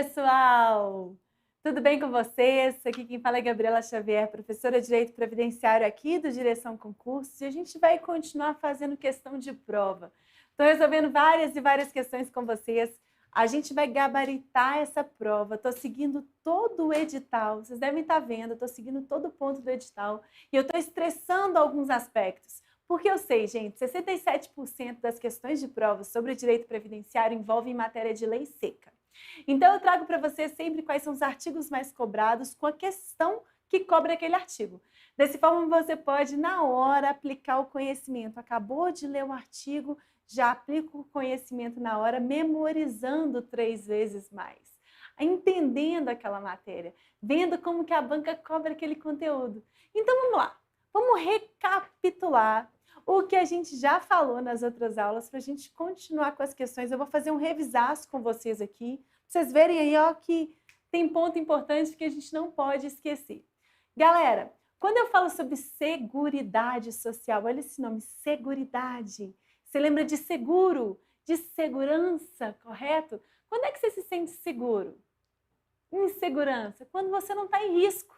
pessoal! Tudo bem com vocês? Aqui quem fala é Gabriela Xavier, professora de Direito Previdenciário aqui do Direção Concursos, e a gente vai continuar fazendo questão de prova. Estou resolvendo várias e várias questões com vocês. A gente vai gabaritar essa prova. Estou seguindo todo o edital. Vocês devem estar vendo, estou seguindo todo o ponto do edital e eu estou estressando alguns aspectos. Porque eu sei, gente, 67% das questões de prova sobre o direito previdenciário envolvem matéria de lei seca. Então, eu trago para você sempre quais são os artigos mais cobrados com a questão que cobra aquele artigo. Dessa forma, você pode, na hora, aplicar o conhecimento. Acabou de ler o artigo, já aplica o conhecimento na hora, memorizando 3 vezes mais. Entendendo aquela matéria, vendo como que a banca cobra aquele conteúdo. Então, vamos lá. Vamos recapitular o que a gente já falou nas outras aulas para a gente continuar com as questões. Eu vou fazer um revisaço com vocês aqui, para vocês verem aí ó, que tem ponto importante que a gente não pode esquecer. Galera, quando eu falo sobre seguridade social, olha esse nome, seguridade. Você lembra de seguro, de segurança, correto? Quando é que você se sente seguro? Insegurança, quando você não está em risco.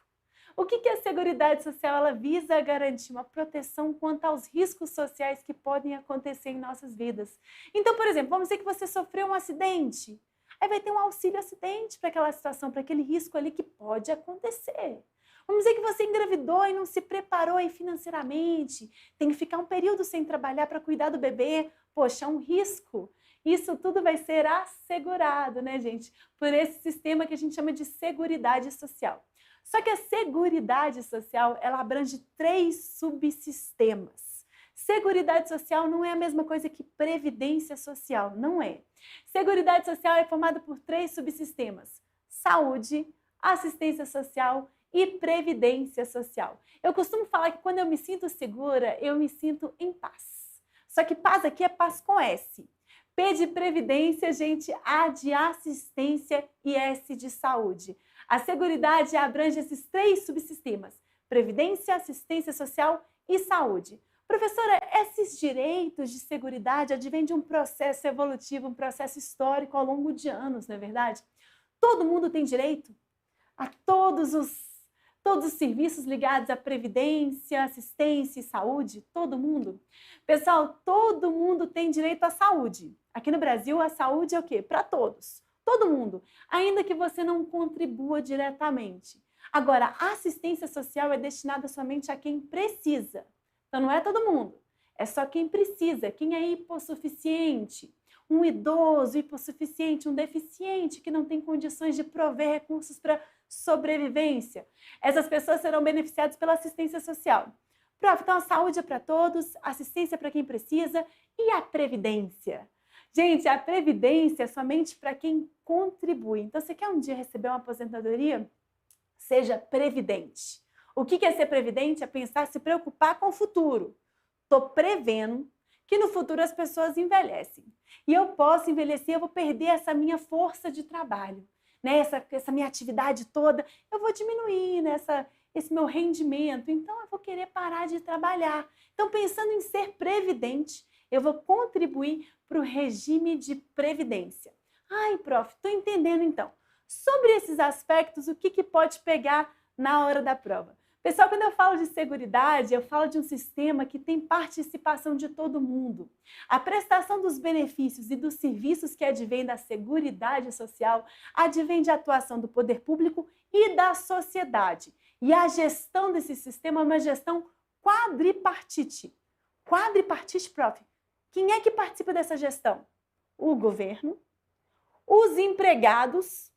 O que a Seguridade Social ela visa garantir? Uma proteção quanto aos riscos sociais que podem acontecer em nossas vidas. Então, por exemplo, vamos dizer que você sofreu um acidente. Aí vai ter um auxílio acidente para aquela situação, para aquele risco ali que pode acontecer. Vamos dizer que você engravidou e não se preparou aí financeiramente, tem que ficar um período sem trabalhar para cuidar do bebê. Poxa, é um risco. Isso tudo vai ser assegurado, né, gente? Por esse sistema que a gente chama de Seguridade Social. Só que a Seguridade Social, ela abrange 3 subsistemas. Seguridade Social não é a mesma coisa que Previdência Social, não é. Seguridade Social é formada por 3 subsistemas: saúde, assistência social e previdência social. Eu costumo falar que quando eu me sinto segura, eu me sinto em paz. Só que paz aqui é paz com S. P de previdência, gente, A de assistência e S de saúde. A Seguridade abrange esses 3 subsistemas: previdência, assistência social e saúde. Professora, esses direitos de seguridade advêm de um processo evolutivo, um processo histórico ao longo de anos, não é verdade? Todo mundo tem direito a todos os serviços ligados à previdência, assistência e saúde? Todo mundo? Pessoal, todo mundo tem direito à saúde. Aqui no Brasil, a saúde é o quê? Para todos. Todo mundo, ainda que você não contribua diretamente. Agora, a assistência social é destinada somente a quem precisa. Então, não é todo mundo, é só quem precisa, quem é hipossuficiente, um idoso hipossuficiente, um deficiente que não tem condições de prover recursos para sobrevivência. Essas pessoas serão beneficiadas pela assistência social. Prof, então a saúde é para todos, assistência é para quem precisa e a previdência? Gente, a previdência é somente para quem contribui. Então, você quer um dia receber uma aposentadoria? Seja previdente. O que é ser previdente? É pensar, se preocupar com o futuro. Estou prevendo que no futuro as pessoas envelhecem. E eu posso envelhecer, eu vou perder essa minha força de trabalho, né? Essa minha atividade toda, eu vou diminuir, né? Esse meu rendimento. Então, eu vou querer parar de trabalhar. Então, pensando em ser previdente, eu vou contribuir para o regime de previdência. Ai, prof, estou entendendo então. Sobre esses aspectos, o que pode pegar na hora da prova? Pessoal, quando eu falo de seguridade, eu falo de um sistema que tem participação de todo mundo. A prestação dos benefícios e dos serviços que advém da Seguridade Social advém de atuação do poder público e da sociedade. E a gestão desse sistema é uma gestão quadripartite. Quadripartite, prof. Quem é que participa dessa gestão? O governo, os empregados,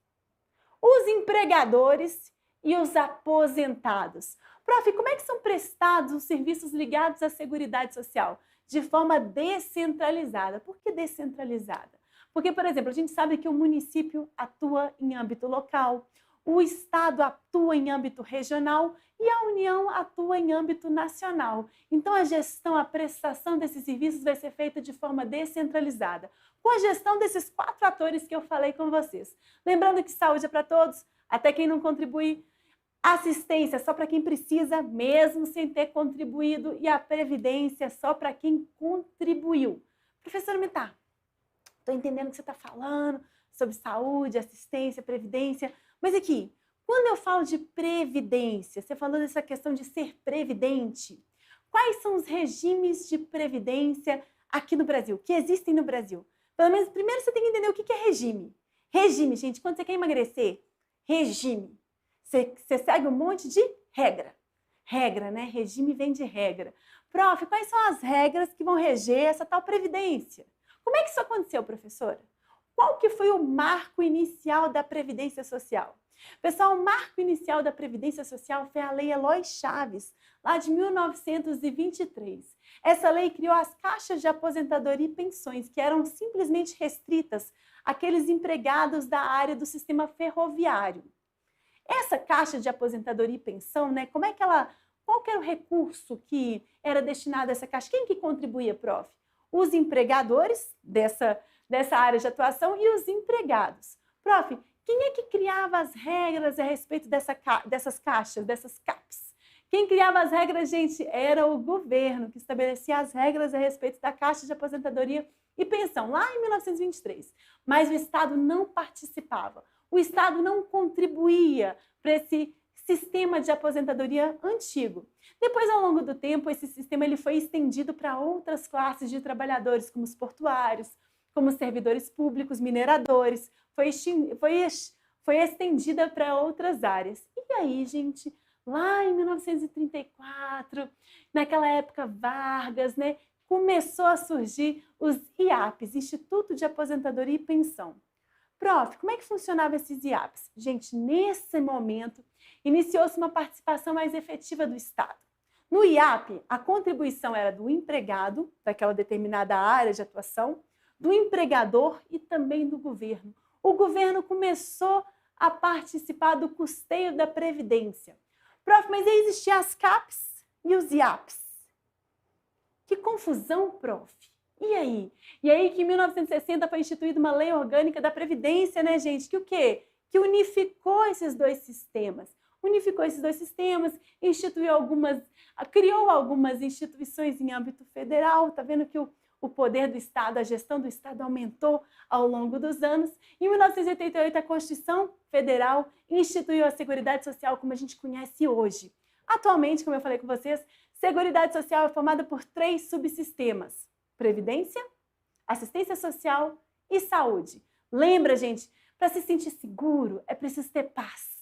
os empregadores e os aposentados. Prof, como é que são prestados os serviços ligados à Seguridade Social? De forma descentralizada. Por que descentralizada? Porque, por exemplo, a gente sabe que o município atua em âmbito local, o Estado atua em âmbito regional e a União atua em âmbito nacional. Então, a gestão, a prestação desses serviços vai ser feita de forma descentralizada, com a gestão desses 4 atores que eu falei com vocês. Lembrando que saúde é para todos, até quem não contribui, assistência só para quem precisa, mesmo sem ter contribuído, e a previdência só para quem contribuiu. Professora Mitar, estou entendendo o que você está falando, sobre saúde, assistência, previdência. Mas aqui, quando eu falo de previdência, você falou dessa questão de ser previdente. Quais são os regimes de previdência aqui no Brasil, que existem no Brasil? Pelo menos, primeiro você tem que entender o que é regime. Regime, gente, quando você quer emagrecer, regime. Você segue um monte de regra. Regra, né? Regime vem de regra. Prof, quais são as regras que vão reger essa tal previdência? Como é que isso aconteceu, professora? Qual que foi o marco inicial da Previdência Social? Pessoal, o marco inicial da Previdência Social foi a Lei Eloy Chaves, lá de 1923. Essa lei criou as caixas de aposentadoria e pensões, que eram simplesmente restritas àqueles empregados da área do sistema ferroviário. Essa caixa de aposentadoria e pensão, né, qual que era o recurso que era destinado a essa caixa? Quem que contribuía, prof? Os empregadores dessa área de atuação e os empregados. Prof, quem é que criava as regras a respeito dessas caixas, dessas CAPs? Quem criava as regras, gente, era o governo, que estabelecia as regras a respeito da caixa de aposentadoria e pensão, lá em 1923. Mas o Estado não participava. O Estado não contribuía para esse sistema de aposentadoria antigo. Depois, ao longo do tempo, esse sistema ele foi estendido para outras classes de trabalhadores, como os portuários, como os servidores públicos, mineradores, foi estendida para outras áreas. E aí, gente, lá em 1934, naquela época Vargas, né, começou a surgir os IAPs, Instituto de Aposentadoria e Pensão. Prof, como é que funcionavam esses IAPs? Gente, nesse momento, iniciou-se uma participação mais efetiva do Estado. No IAP, a contribuição era do empregado, daquela determinada área de atuação, do empregador e também do governo. O governo começou a participar do custeio da Previdência. Prof, mas aí existiam as CAPs e os IAPs. Que confusão, prof. E aí? E aí que em 1960 foi instituída uma lei orgânica da Previdência, né, gente? Que o quê? Que unificou esses dois sistemas. Unificou esses dois sistemas, criou algumas instituições em âmbito federal. Tá vendo que o poder do Estado, a gestão do Estado aumentou ao longo dos anos. Em 1988, a Constituição Federal instituiu a Seguridade Social como a gente conhece hoje. Atualmente, como eu falei com vocês, Seguridade Social é formada por 3 subsistemas: Previdência, Assistência Social e Saúde. Lembra, gente, para se sentir seguro é preciso ter paz.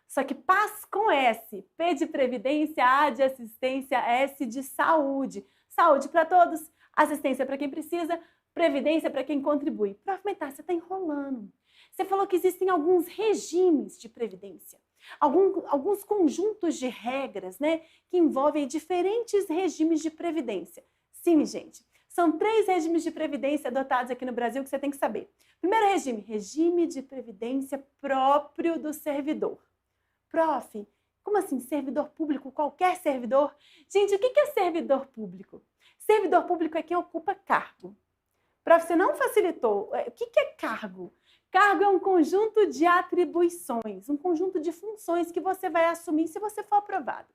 Só que paz com S. P de Previdência, A de Assistência, S de Saúde. Saúde para todos, assistência para quem precisa, previdência para quem contribui. Prof, mas tá, você está enrolando. Você falou que existem alguns regimes de previdência, alguns conjuntos de regras, né, que envolvem diferentes regimes de previdência. Sim, gente, são 3 regimes de previdência adotados aqui no Brasil que você tem que saber. Primeiro regime, regime de previdência próprio do servidor. Prof, como assim servidor público, qualquer servidor? Gente, o que é servidor público? Servidor público é quem ocupa cargo. Prof, você não facilitou. O que é cargo? Cargo é um conjunto de atribuições, um conjunto de funções que você vai assumir se você for aprovado.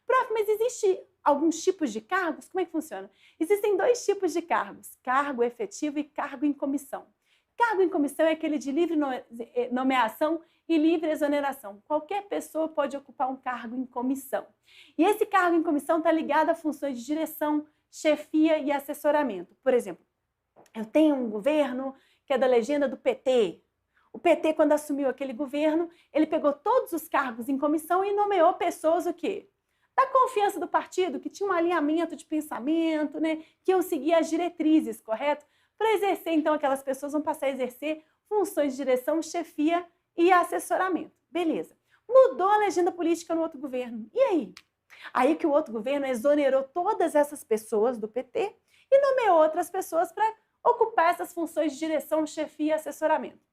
Prof, mas existe alguns tipos de cargos? Como é que funciona? Existem 2 tipos de cargos, cargo efetivo e cargo em comissão. Cargo em comissão é aquele de livre nomeação e livre exoneração. Qualquer pessoa pode ocupar um cargo em comissão. E esse cargo em comissão está ligado a funções de direção, chefia e assessoramento. Por exemplo, eu tenho um governo que é da legenda do PT. O PT, quando assumiu aquele governo, ele pegou todos os cargos em comissão e nomeou pessoas o quê? Da confiança do partido, que tinha um alinhamento de pensamento, né? Que iam seguir as diretrizes, correto? Para exercer, então, aquelas pessoas vão passar a exercer funções de direção, chefia e assessoramento. Beleza. Mudou a legenda política no outro governo. E aí? Aí que o outro governo exonerou todas essas pessoas do PT e nomeou outras pessoas para ocupar essas funções de direção, chefia e assessoramento.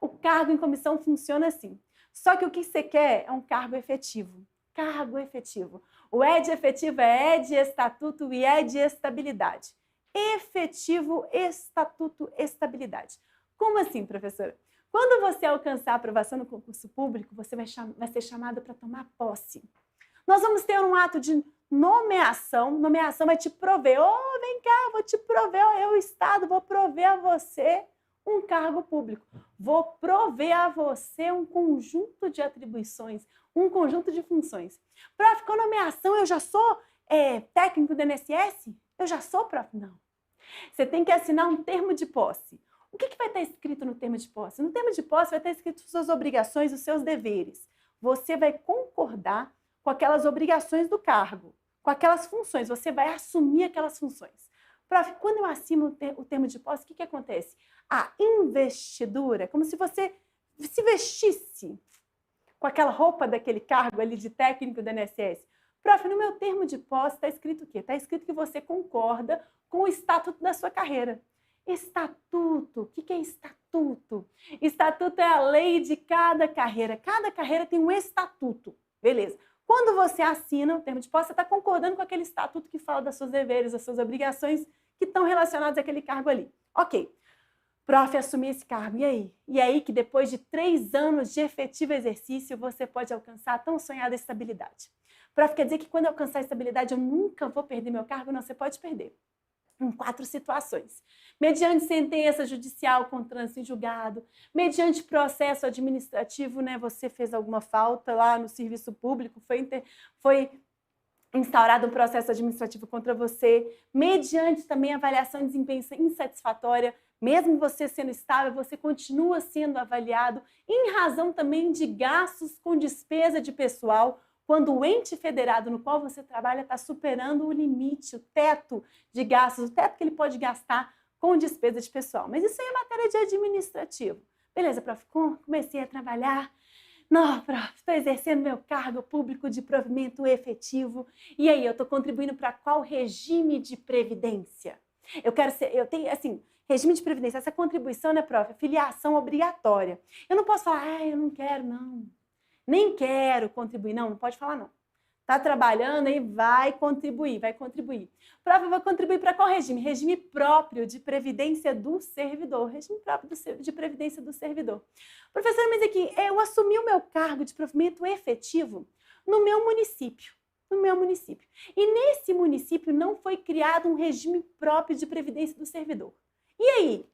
O cargo em comissão funciona assim. Só que o que você quer é um cargo efetivo. Cargo efetivo. O E de efetivo é E de estatuto e E de estabilidade. Efetivo, estatuto, estabilidade. Como assim, professora? Quando você alcançar a aprovação no concurso público, você vai ser chamado para tomar posse. Nós vamos ter um ato de nomeação. Nomeação vai te prover. Vem cá, vou te prover, eu, Estado, vou prover a você um cargo público. Vou prover a você um conjunto de atribuições, um conjunto de funções. Prof, com nomeação eu já sou técnico do INSS? Eu já sou, prof? Não. Você tem que assinar um termo de posse. O que vai estar escrito no termo de posse? No termo de posse vai estar escrito suas obrigações, os seus deveres. Você vai concordar com aquelas obrigações do cargo, com aquelas funções. Você vai assumir aquelas funções. Prof, quando eu assino o termo de posse, o que acontece? A investidura, como se você se vestisse com aquela roupa daquele cargo ali de técnico do INSS. Prof, no meu termo de posse está escrito o quê? Está escrito que você concorda com o estatuto da sua carreira. Estatuto, o que é estatuto? Estatuto é a lei de cada carreira. Cada carreira tem um estatuto, beleza. Quando você assina o termo de posse, você está concordando com aquele estatuto que fala dos seus deveres, das suas obrigações que estão relacionadas àquele cargo ali. Ok. Prof, assumir esse cargo, e aí? E aí que depois de 3 anos de efetivo exercício, você pode alcançar a tão sonhada estabilidade. Prof, quer dizer que quando eu alcançar a estabilidade, eu nunca vou perder meu cargo? Não, você pode perder. Em 4 situações. Mediante sentença judicial com trânsito em julgado, mediante processo administrativo, né, você fez alguma falta lá no serviço público, foi instaurado um processo administrativo contra você, mediante também avaliação de desempenho insatisfatória, mesmo você sendo estável, você continua sendo avaliado em razão também de gastos com despesa de pessoal, quando o ente federado no qual você trabalha está superando o limite, o teto de gastos, o teto que ele pode gastar com despesa de pessoal. Mas isso aí é matéria de administrativo. Beleza, prof, comecei a trabalhar. Não, prof, estou exercendo meu cargo público de provimento efetivo. E aí, eu estou contribuindo para qual regime de previdência? Eu tenho, assim, regime de previdência, essa contribuição, né, prof? Filiação obrigatória. Eu não posso falar, eu não quero, não. Nem quero contribuir, não pode falar não. Está trabalhando e vai contribuir, Prof, eu vou contribuir para qual regime? Regime próprio de previdência do servidor, regime próprio de previdência do servidor. Professor, mas aqui, eu assumi o meu cargo de provimento efetivo no meu município. E nesse município não foi criado um regime próprio de previdência do servidor. E aí?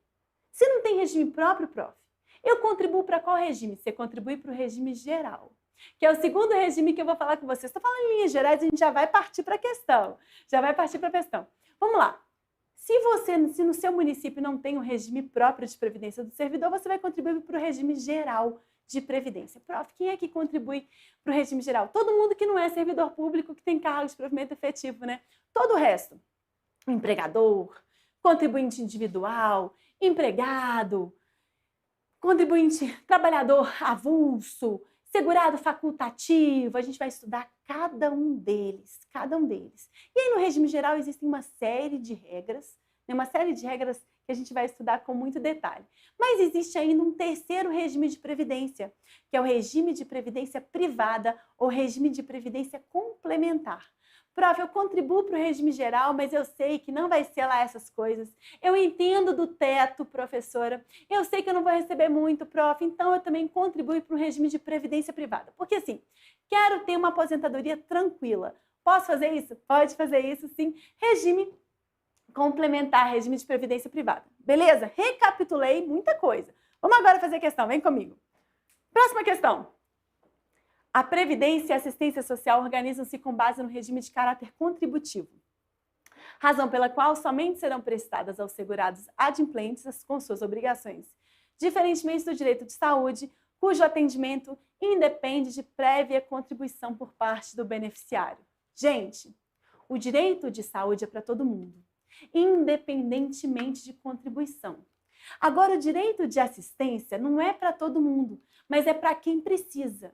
Se não tem regime próprio, prof, eu contribuo para qual regime? Você contribui para o regime geral, que é o segundo regime que eu vou falar com vocês. Estou falando em linhas gerais, a gente já vai partir para a questão. Vamos lá. Se no seu município não tem um regime próprio de previdência do servidor, você vai contribuir para o regime geral de previdência. Prof, quem é que contribui para o regime geral? Todo mundo que não é servidor público, que tem cargo de provimento efetivo, né? Todo o resto. Empregador, contribuinte individual, empregado, contribuinte, trabalhador avulso, segurado facultativo, a gente vai estudar cada um deles. E aí no regime geral existem uma série de regras que a gente vai estudar com muito detalhe. Mas existe ainda um terceiro regime de previdência, que é o regime de previdência privada ou regime de previdência complementar. Prof, eu contribuo para o regime geral, mas eu sei que não vai ser lá essas coisas. Eu entendo do teto, professora. Eu sei que eu não vou receber muito, prof. Então, eu também contribuo para o regime de previdência privada. Porque, assim, quero ter uma aposentadoria tranquila. Posso fazer isso? Pode fazer isso, sim. Regime complementar, regime de previdência privada. Beleza? Recapitulei muita coisa. Vamos agora fazer a questão. Vem comigo. Próxima questão. A Previdência e a Assistência Social organizam-se com base no regime de caráter contributivo, razão pela qual somente serão prestadas aos segurados adimplentes com suas obrigações, diferentemente do direito de saúde, cujo atendimento independe de prévia contribuição por parte do beneficiário. Gente, o direito de saúde é para todo mundo, independentemente de contribuição. Agora, o direito de assistência não é para todo mundo, mas é para quem precisa.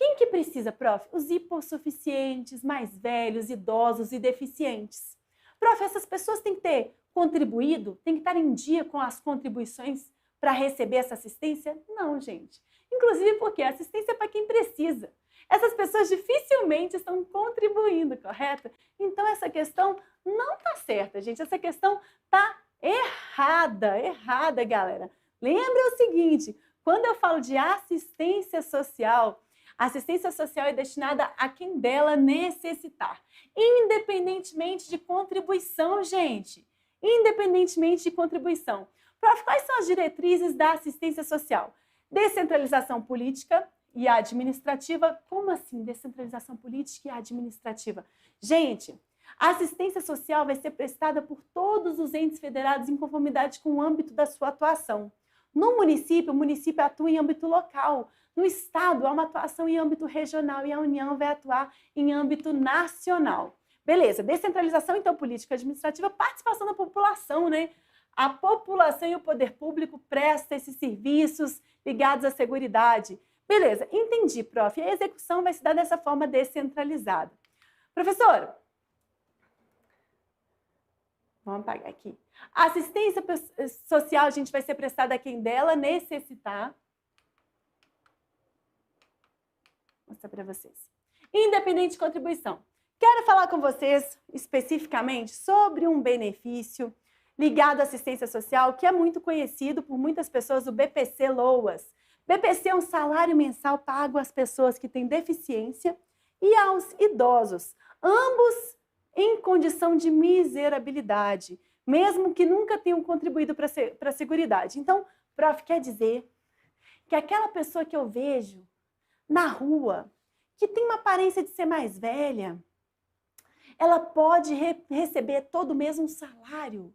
Quem que precisa, prof? Os hipossuficientes, mais velhos, idosos e deficientes. Prof, essas pessoas têm que ter contribuído, têm que estar em dia com as contribuições para receber essa assistência? Não, gente. Inclusive porque a assistência é para quem precisa. Essas pessoas dificilmente estão contribuindo, correto? Então essa questão não está certa, gente. Essa questão está errada, galera. Lembra o seguinte, quando eu falo de assistência social, a assistência social é destinada a quem dela necessitar, independentemente de contribuição, gente. Independentemente de contribuição. Prof, quais são as diretrizes da assistência social? Descentralização política e administrativa. Como assim descentralização política e administrativa? Gente, a assistência social vai ser prestada por todos os entes federados em conformidade com o âmbito da sua atuação. No município, o município atua em âmbito local. No estado, há uma atuação em âmbito regional e a União vai atuar em âmbito nacional. Beleza, descentralização, então, política administrativa, participação da população, né? A população e o poder público prestam esses serviços ligados à seguridade. Beleza, entendi, prof. E a execução vai se dar dessa forma descentralizada. Professor, vamos apagar aqui. A assistência social, a gente vai ser prestada a quem dela necessitar. Vou mostrar para vocês. Independente de contribuição. Quero falar com vocês especificamente sobre um benefício ligado à assistência social que é muito conhecido por muitas pessoas, o BPC-LOAS. BPC é um salário mensal pago às pessoas que têm deficiência e aos idosos, ambos em condição de miserabilidade, mesmo que nunca tenham contribuído para a Seguridade. Então, prof, quer dizer que aquela pessoa que eu vejo na rua, que tem uma aparência de ser mais velha, ela pode receber todo mês um salário,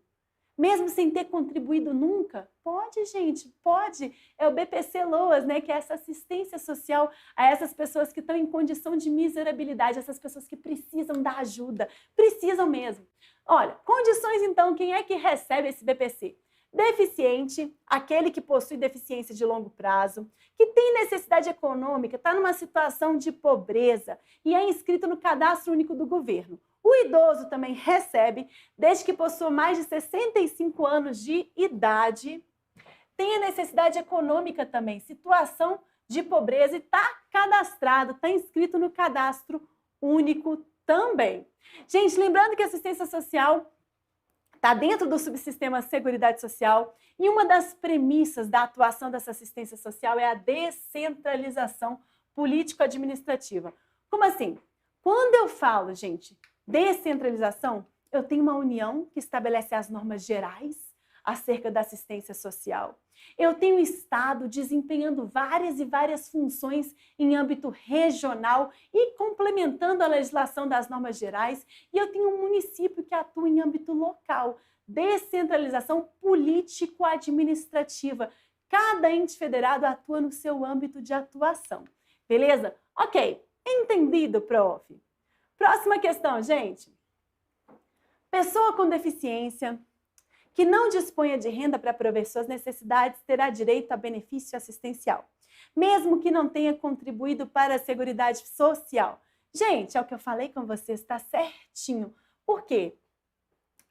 mesmo sem ter contribuído nunca? Pode, gente, pode. É o BPC-LOAS, né, que é essa assistência social a essas pessoas que estão em condição de miserabilidade, essas pessoas que precisam da ajuda, precisam mesmo. Olha, condições então, quem é que recebe esse BPC? Deficiente, aquele que possui deficiência de longo prazo, que tem necessidade econômica, está numa situação de pobreza e é inscrito no Cadastro Único do Governo. O idoso também recebe, desde que possua mais de 65 anos de idade, tem a necessidade econômica também, situação de pobreza e está cadastrado, está inscrito no Cadastro Único também. Gente, lembrando que a assistência social está dentro do subsistema Seguridade Social e uma das premissas da atuação dessa assistência social é a descentralização político-administrativa. Como assim? Quando eu falo, gente, descentralização, eu tenho uma União que estabelece as normas gerais acerca da assistência social. Eu tenho o Estado desempenhando várias e várias funções em âmbito regional e complementando a legislação das normas gerais. E eu tenho um município que atua em âmbito local. Descentralização político-administrativa. Cada ente federado atua no seu âmbito de atuação. Beleza? Ok. Entendido, prof? Próxima questão, gente. Pessoa com deficiência que não disponha de renda para prover suas necessidades terá direito a benefício assistencial, mesmo que não tenha contribuído para a Seguridade Social. Gente, é o que eu falei com vocês, está certinho. Por quê?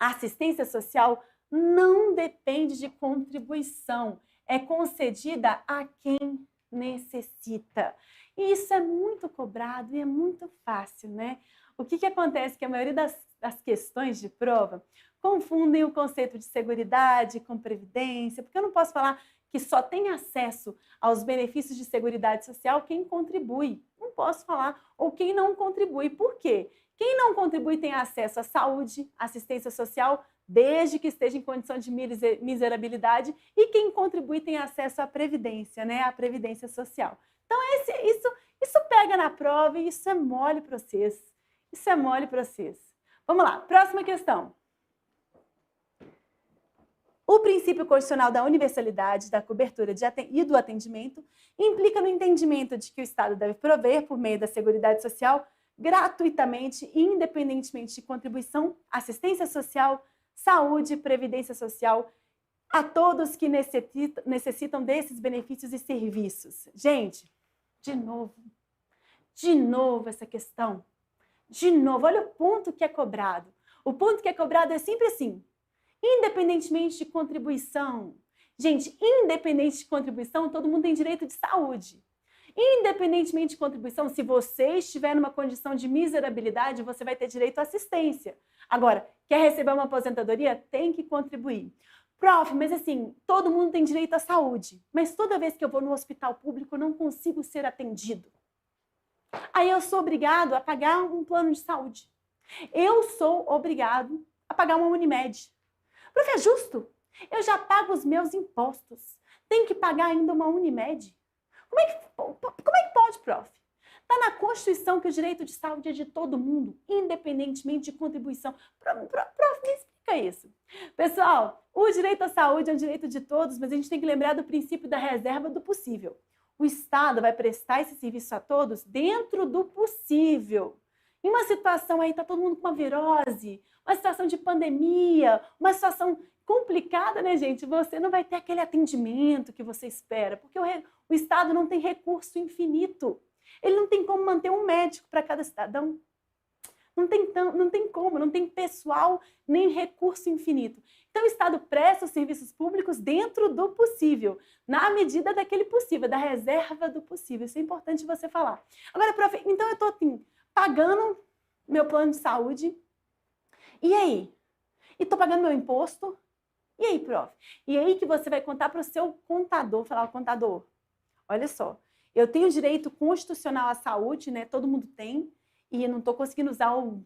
A assistência social não depende de contribuição, é concedida a quem necessita. E isso é muito cobrado e é muito fácil, né? O que acontece? Que a maioria das questões de prova confundem o conceito de seguridade com previdência, porque eu não posso falar que só tem acesso aos benefícios de seguridade social quem contribui. Não posso falar, ou quem não contribui. Por quê? Quem não contribui tem acesso à saúde, assistência social, desde que esteja em condição de miserabilidade, e quem contribui tem acesso à previdência, né? À previdência social. Então, isso pega na prova e isso é mole para vocês. Isso é mole para vocês. Vamos lá, próxima questão. O princípio constitucional da universalidade, da cobertura e do atendimento implica no entendimento de que o Estado deve prover, por meio da Seguridade Social, gratuitamente e independentemente de contribuição, assistência social, saúde, previdência social, a todos que necessitam desses benefícios e serviços. Gente, de novo essa questão. De novo, olha o ponto que é cobrado. O ponto que é cobrado é sempre assim, independentemente de contribuição. Gente, independente de contribuição, todo mundo tem direito de saúde. Independentemente de contribuição, se você estiver numa condição de miserabilidade, você vai ter direito à assistência. Agora, quer receber uma aposentadoria? Tem que contribuir. Prof, mas assim, todo mundo tem direito à saúde, mas toda vez que eu vou no hospital público, eu não consigo ser atendido. Aí eu sou obrigado a pagar um plano de saúde. Eu sou obrigado a pagar uma Unimed. Prof, é justo? Eu já pago os meus impostos. Tenho que pagar ainda uma Unimed? Como é que pode, prof? Está na Constituição que o direito de saúde é de todo mundo, independentemente de contribuição. Prof, me explica isso. Pessoal, o direito à saúde é um direito de todos, mas a gente tem que lembrar do princípio da reserva do possível. O Estado vai prestar esse serviço a todos dentro do possível. Em uma situação aí, está todo mundo com uma virose, uma situação de pandemia, uma situação complicada, né, gente? Você não vai ter aquele atendimento que você espera, porque o Estado não tem recurso infinito. Ele não tem como manter um médico para cada cidadão. Não tem como, não tem pessoal nem recurso infinito. Então, o Estado presta os serviços públicos dentro do possível, na medida daquele possível, da reserva do possível. Isso é importante você falar. Agora, prof, então eu estou assim, pagando meu plano de saúde, e aí? E estou pagando meu imposto, e aí, prof? E aí que você vai contar para o seu contador, falar, contador, olha só, eu tenho direito constitucional à saúde, né? Todo mundo tem, e não estou conseguindo usar o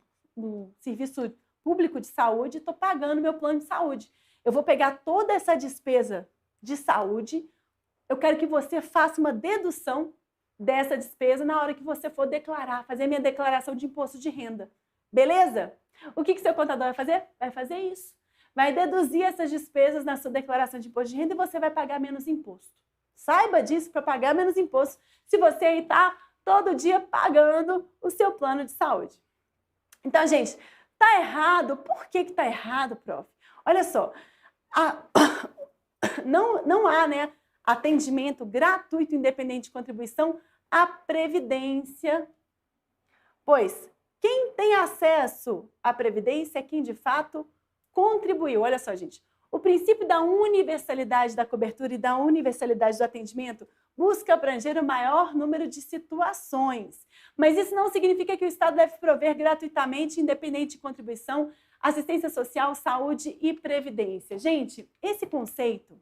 serviço público de saúde, estou pagando meu plano de saúde. Eu vou pegar toda essa despesa de saúde, eu quero que você faça uma dedução dessa despesa na hora que você for declarar, fazer minha declaração de imposto de renda. Beleza? O que seu contador vai fazer? Vai fazer isso. Vai deduzir essas despesas na sua declaração de imposto de renda e você vai pagar menos imposto. Saiba disso para pagar menos imposto se você aí está todo dia pagando o seu plano de saúde. Então, gente, tá errado. Por que tá errado, prof? Olha só, não há, né, atendimento gratuito independente de contribuição à Previdência. Pois, quem tem acesso à Previdência é quem, de fato, contribuiu. Olha só, gente, o princípio da universalidade da cobertura e da universalidade do atendimento busca abranger o maior número de situações. Mas isso não significa que o Estado deve prover gratuitamente, independente de contribuição, assistência social, saúde e previdência. Gente, esse conceito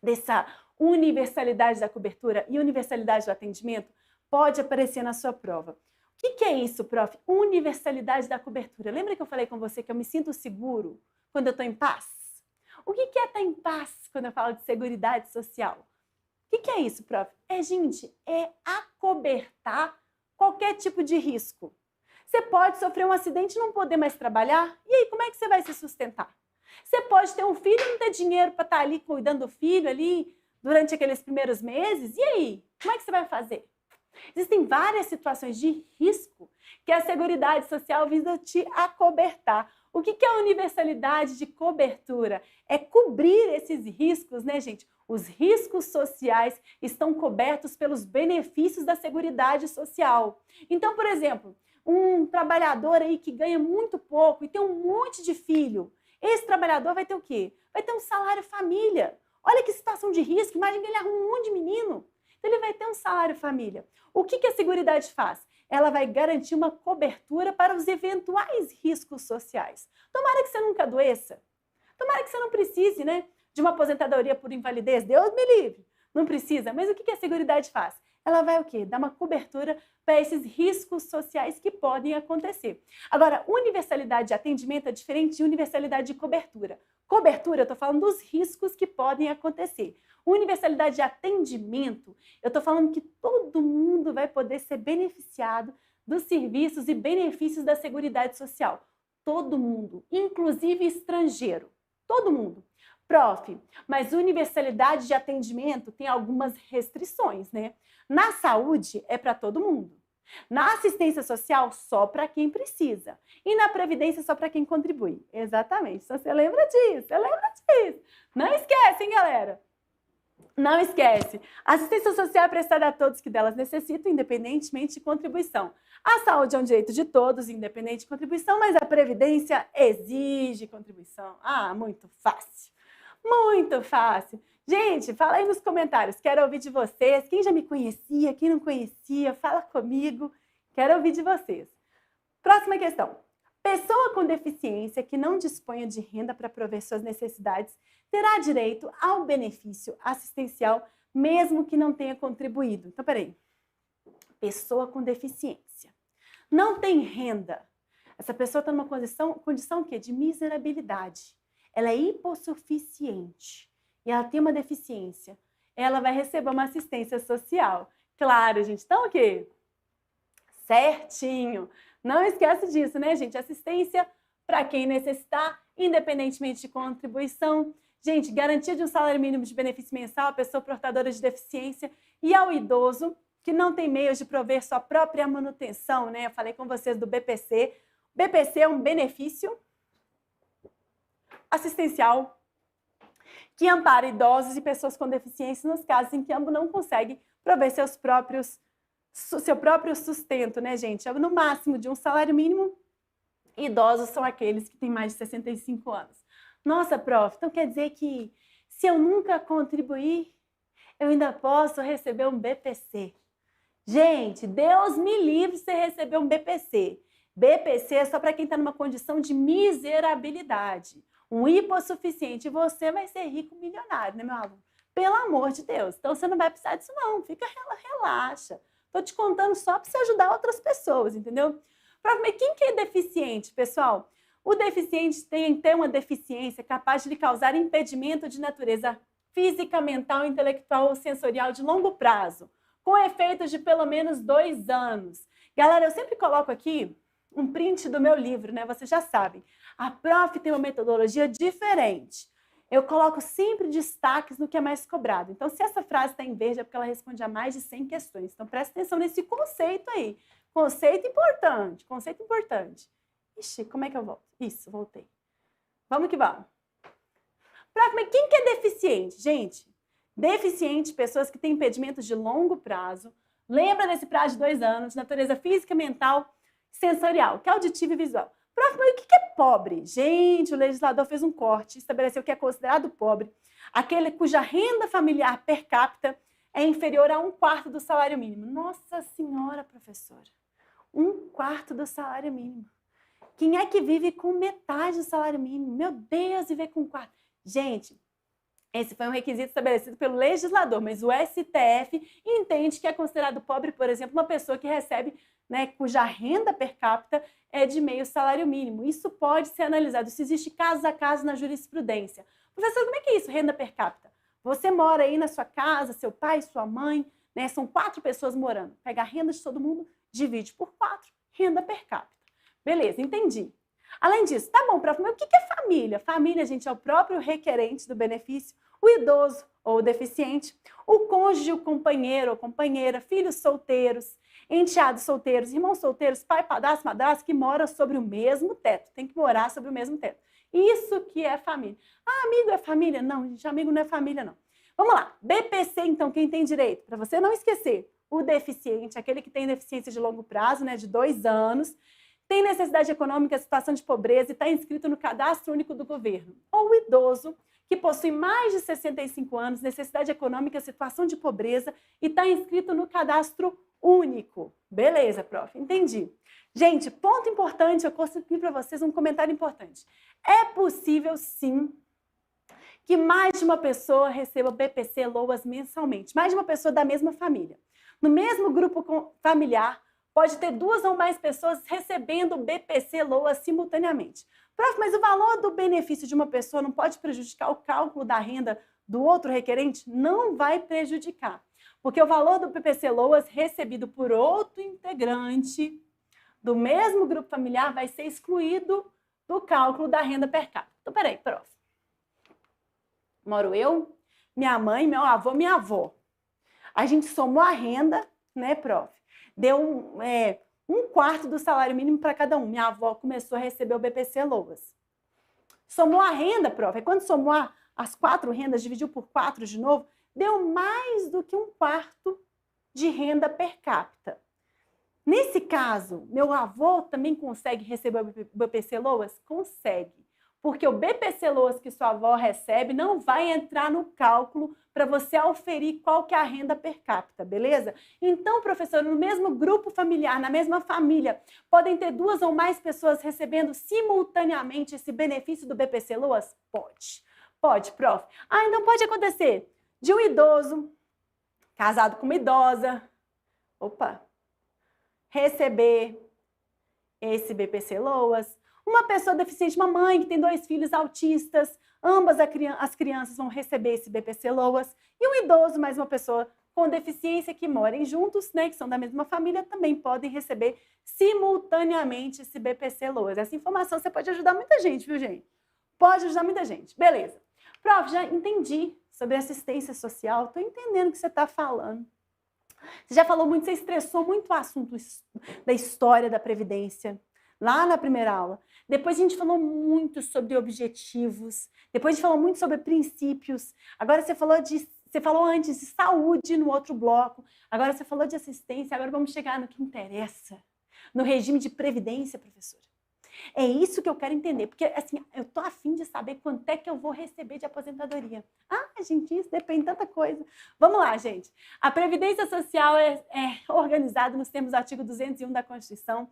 dessa universalidade da cobertura e universalidade do atendimento pode aparecer na sua prova. O que é isso, prof? Universalidade da cobertura. Lembra que eu falei com você que eu me sinto seguro quando eu estou em paz? O que é estar em paz quando eu falo de seguridade social? O que é isso, prof? Gente, é acobertar qualquer tipo de risco. Você pode sofrer um acidente e não poder mais trabalhar? E aí, como é que você vai se sustentar? Você pode ter um filho e não ter dinheiro para estar ali cuidando do filho ali durante aqueles primeiros meses? E aí, como é que você vai fazer? Existem várias situações de risco que a Seguridade Social visa te acobertar. O que é a universalidade de cobertura? É cobrir esses riscos, né, gente? Os riscos sociais estão cobertos pelos benefícios da Seguridade Social. Então, por exemplo, um trabalhador aí que ganha muito pouco e tem um monte de filho, esse trabalhador vai ter o quê? Vai ter um salário família. Olha que situação de risco, imagina que ele arruma um monte de menino. Então, ele vai ter um salário família. O que a Seguridade faz? Ela vai garantir uma cobertura para os eventuais riscos sociais. Tomara que você nunca adoeça. Tomara que você não precise, né, de uma aposentadoria por invalidez. Deus me livre. Não precisa. Mas o que a Seguridade faz? Ela vai o quê? Dar uma cobertura para esses riscos sociais que podem acontecer. Agora, universalidade de atendimento é diferente de universalidade de cobertura. Cobertura, eu estou falando dos riscos que podem acontecer. Universalidade de atendimento, eu estou falando que todo mundo vai poder ser beneficiado dos serviços e benefícios da Seguridade Social. Todo mundo, inclusive estrangeiro. Todo mundo. Prof, mas universalidade de atendimento tem algumas restrições, né? Na saúde é para todo mundo. Na assistência social, só para quem precisa. E na previdência, só para quem contribui. Exatamente. Então, você lembra disso, Não esquece, hein, galera? Não esquece. A assistência social é prestada a todos que delas necessitam, independentemente de contribuição. A saúde é um direito de todos, independente de contribuição, mas a previdência exige contribuição. Ah, muito fácil. Muito fácil. Gente, fala aí nos comentários. Quero ouvir de vocês. Quem já me conhecia, quem não conhecia, fala comigo. Quero ouvir de vocês. Próxima questão. Pessoa com deficiência que não disponha de renda para prover suas necessidades terá direito ao benefício assistencial, mesmo que não tenha contribuído. Então, peraí. Pessoa com deficiência. Não tem renda. Essa pessoa está numa condição o quê? De miserabilidade. ela é hipossuficiente e ela tem uma deficiência, ela vai receber uma assistência social. Claro, gente, então o quê? Certinho. Não esquece disso, né, gente? Assistência para quem necessitar, independentemente de contribuição. Gente, garantia de um salário mínimo de benefício mensal à pessoa portadora de deficiência e ao idoso que não tem meios de prover sua própria manutenção, né? Eu falei com vocês do BPC. O BPC é um benefício assistencial que ampara idosos e pessoas com deficiência nos casos em que ambos não conseguem prover seu próprio sustento, né, gente? É no máximo de um salário mínimo. Idosos são aqueles que têm mais de 65 anos. Nossa, prof, então quer dizer que se eu nunca contribuir, eu ainda posso receber um BPC. Gente, Deus me livre se você receber um BPC. BPC é só para quem está numa condição de miserabilidade. Um hipossuficiente, e você vai ser rico milionário, né, meu aluno? Pelo amor de Deus. Então você não vai precisar disso não, relaxa. Estou te contando só para você ajudar outras pessoas, entendeu? Prof, mas quem que é deficiente, pessoal? O deficiente tem que ter uma deficiência capaz de lhe causar impedimento de natureza física, mental, intelectual ou sensorial de longo prazo, com efeitos de pelo menos 2 anos. Galera, eu sempre coloco aqui um print do meu livro, né? Vocês já sabem. A prof tem uma metodologia diferente. Eu coloco sempre destaques no que é mais cobrado. Então, se essa frase está em verde, é porque ela responde a mais de 100 questões. Então, presta atenção nesse conceito aí. Conceito importante, conceito importante. Ixi, como é que eu volto? Isso, voltei. Vamos que vamos. Prof, mas quem que é deficiente? Gente, deficiente, pessoas que têm impedimentos de longo prazo. Lembra desse prazo de 2 anos, natureza física, mental, sensorial, que é auditivo e visual. Prof, mas o que é pobre? Gente, o legislador fez um corte, estabeleceu que é considerado pobre aquele cuja renda familiar per capita é inferior a 1/4 do salário mínimo. Nossa senhora, professora, 1/4 do salário mínimo. Quem é que vive com metade do salário mínimo? Meu Deus, viver com 1/4. Gente, esse foi um requisito estabelecido pelo legislador, mas o STF entende que é considerado pobre, por exemplo, uma pessoa que recebe, né, cuja renda per capita é de meio salário mínimo. Isso pode ser analisado, isso existe caso a caso na jurisprudência. Professor, como é que é isso, renda per capita? Você mora aí na sua casa, seu pai, sua mãe, né, são 4 pessoas morando. Pega a renda de todo mundo, divide por 4, renda per capita. Beleza, entendi. Além disso, tá bom, prof, mas o que é família? Família, gente, é o próprio requerente do benefício, o idoso ou o deficiente, o cônjuge, o companheiro ou companheira, filhos solteiros, enteados solteiros, irmãos solteiros, pai, padrasto, madrasta, que moram sobre o mesmo teto. Tem que morar sobre o mesmo teto. Isso que é família. Ah, amigo é família? Não, gente, amigo não é família, não. Vamos lá. BPC, então, quem tem direito? Para você não esquecer, o deficiente, aquele que tem deficiência de longo prazo, né, de 2 anos, tem necessidade econômica, situação de pobreza e está inscrito no Cadastro Único do Governo. Ou o idoso, que possui mais de 65 anos, necessidade econômica, situação de pobreza e está inscrito no Cadastro Único. Beleza, prof, entendi. Gente, ponto importante, eu consegui para vocês um comentário importante. É possível, sim, que mais de uma pessoa receba BPC LOAS mensalmente, mais de uma pessoa da mesma família. No mesmo grupo familiar, pode ter 2 ou mais pessoas recebendo BPC LOAS simultaneamente. Prof, mas o valor do benefício de uma pessoa não pode prejudicar o cálculo da renda do outro requerente? Não vai prejudicar, porque o valor do BPC LOAS recebido por outro integrante do mesmo grupo familiar vai ser excluído do cálculo da renda per capita. Então, peraí, prof. Moro eu, minha mãe, meu avô, minha avó. A gente somou a renda, né, prof? Deu 1/4 do salário mínimo para cada um. Minha avó começou a receber o BPC LOAS. Somou a renda, prof. E quando somou as 4 rendas, dividiu por 4 de novo, deu mais do que 1/4 de renda per capita. Nesse caso, meu avô também consegue receber o BPC LOAS? Consegue. Porque o BPC LOAS que sua avó recebe não vai entrar no cálculo para você auferir qual que é a renda per capita, beleza? Então, professor, no mesmo grupo familiar, na mesma família, podem ter 2 ou mais pessoas recebendo simultaneamente esse benefício do BPC LOAS? Pode. Pode, prof. Ah, então pode acontecer de um idoso casado com uma idosa, receber esse BPC LOAS. Uma pessoa deficiente, uma mãe que tem 2 filhos autistas, ambas as crianças vão receber esse BPC-LOAS. E um idoso, mais uma pessoa com deficiência que morem juntos, né, que são da mesma família, também podem receber simultaneamente esse BPC-LOAS. Essa informação você pode ajudar muita gente, viu, gente? Pode ajudar muita gente. Beleza. Prof, já entendi sobre assistência social, estou entendendo o que você está falando. Você já falou muito, você estressou muito o assunto da história da Previdência, lá na primeira aula. Depois a gente falou muito sobre objetivos, depois a gente falou muito sobre princípios. Agora você falou antes de saúde no outro bloco, agora você falou de assistência, agora vamos chegar no que interessa, no regime de previdência, professora. É isso que eu quero entender, porque assim, eu tô a fim de saber quanto é que eu vou receber de aposentadoria. Ah, gente, isso depende de tanta coisa. Vamos lá, gente. A Previdência Social é organizada nos termos do artigo 201 da Constituição,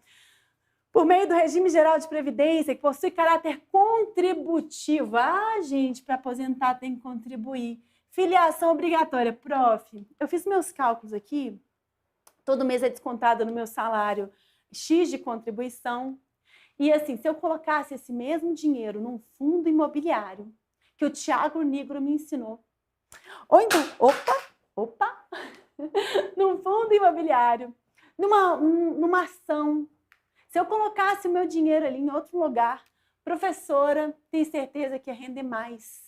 por meio do regime geral de previdência, que possui caráter contributivo. Ah, gente, para aposentar tem que contribuir. Filiação obrigatória. Prof, eu fiz meus cálculos aqui, todo mês é descontado no meu salário X de contribuição. E assim, se eu colocasse esse mesmo dinheiro num fundo imobiliário, que o Tiago Nigro me ensinou, ou então, num fundo imobiliário, numa ação, se eu colocasse o meu dinheiro ali em outro lugar, professora, tenho certeza que ia render mais,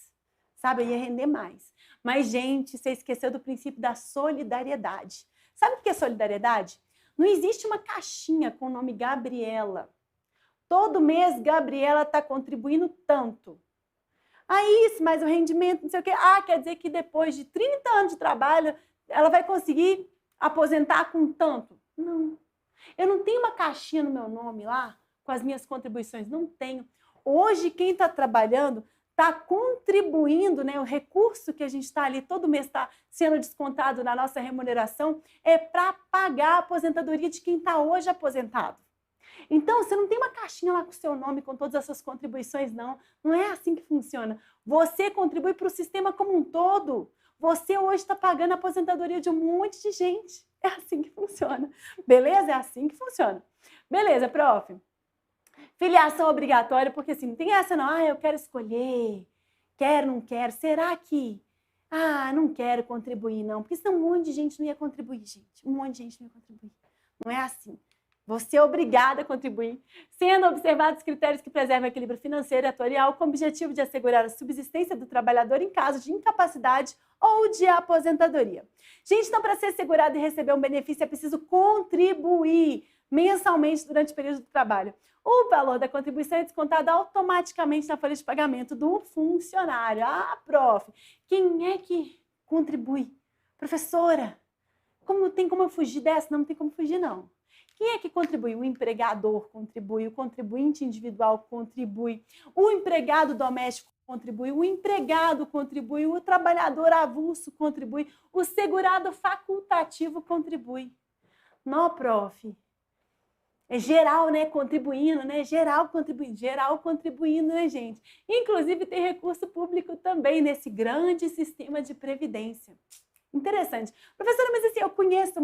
sabe? Ia render mais. Mas, gente, você esqueceu do princípio da solidariedade. Sabe o que é solidariedade? Não existe uma caixinha com o nome Gabriela. Todo mês, Gabriela está contribuindo tanto. Isso, mas o rendimento, não sei o quê. Quer dizer que depois de 30 anos de trabalho, ela vai conseguir aposentar com tanto? Não. Eu não tenho uma caixinha no meu nome lá, com as minhas contribuições. Não tenho. Hoje, quem está trabalhando está contribuindo, né? O recurso que a gente está ali, todo mês está sendo descontado na nossa remuneração, é para pagar a aposentadoria de quem está hoje aposentado. Então, você não tem uma caixinha lá com o seu nome, com todas as suas contribuições, não. Não é assim que funciona. Você contribui para o sistema como um todo. Você hoje está pagando a aposentadoria de um monte de gente. É assim que funciona. Beleza? É assim que funciona. Beleza, prof. Filiação obrigatória, porque assim, não tem essa não. Eu quero escolher. Quero, não quero. Será que... não quero contribuir, não. Porque senão um monte de gente não ia contribuir, gente. Um monte de gente não ia contribuir. Não é assim. Você é obrigada a contribuir, sendo observados critérios que preservam o equilíbrio financeiro e atuarial com o objetivo de assegurar a subsistência do trabalhador em caso de incapacidade ou de aposentadoria. Gente, então para ser segurado e receber um benefício é preciso contribuir mensalmente durante o período de trabalho. O valor da contribuição é descontado automaticamente na folha de pagamento do funcionário. Prof, quem é que contribui? Professora, tem como eu fugir dessa? Não tem como fugir, não. Quem é que contribui? O empregador contribui, o contribuinte individual contribui, o empregado doméstico contribui, o empregado contribui, o trabalhador avulso contribui, o segurado facultativo contribui. Não, prof. É geral, né? Contribuindo, né? Geral contribuindo, né, gente? Inclusive tem recurso público também nesse grande sistema de previdência. Interessante. Professora, mas assim, eu conheço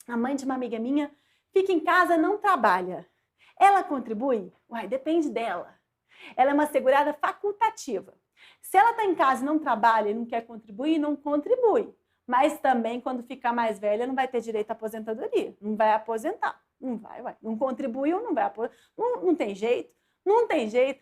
a mãe de uma amiga minha, fica em casa, não trabalha. Ela contribui? Depende dela. Ela é uma segurada facultativa. Se ela está em casa e não trabalha e não quer contribuir, não contribui. Mas também, quando ficar mais velha, não vai ter direito à aposentadoria. Não vai aposentar. Não vai. Não contribuiu, não vai aposentar. Não tem jeito. Não tem jeito.